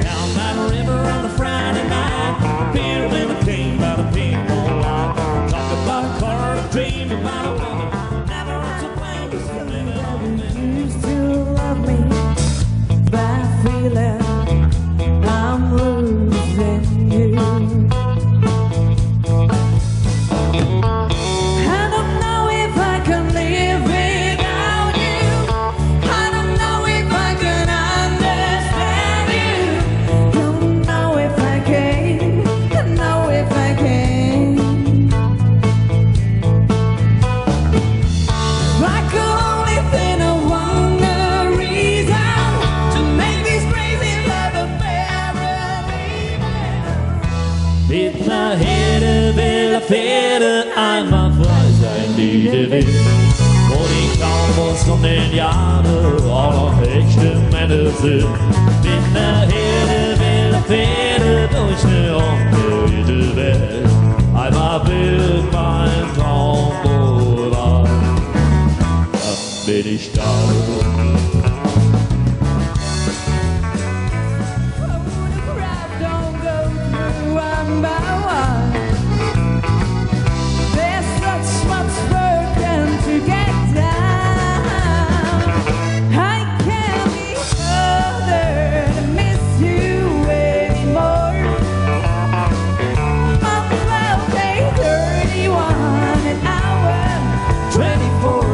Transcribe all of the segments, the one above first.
Down by the river on a Friday night, feeling the pain by the people light. Talk about a car, dream about a woman, never to blame, just living on me. You still love me, but I feel it, I'm losing you. I don't know if I can live without you. I don't know if I can understand you. Don't know if I can, don't know if I can. I could only think of one reason to make this crazy love affair believe. Bitte hele ville fede, einmal frei sein, die will. Wo die Cowboys von den Jahren auch noch echte Männer sind. Bitte hele ville fede, durch ne ungeübte Welt. Einmal will mein Traum vorbei, dann bin ich da. Don't go through one by one. There's such much broken to get down. I can't be bothered to miss you anymore. I'm 12 day 31 an hour 24.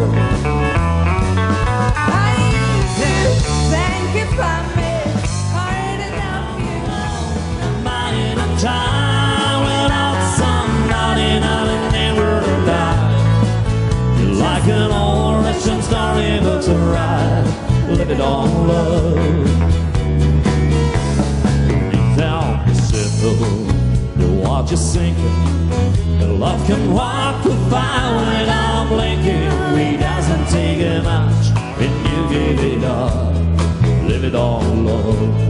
I used to think if I made hard enough you In a time when all somebody nothing never died. You're like an old Russian storybook to ride, live it on love. Deep down the simple, you watch it sinking. The love can walk the fire without blinking. We doesn't take it much when you give it up, live it on love.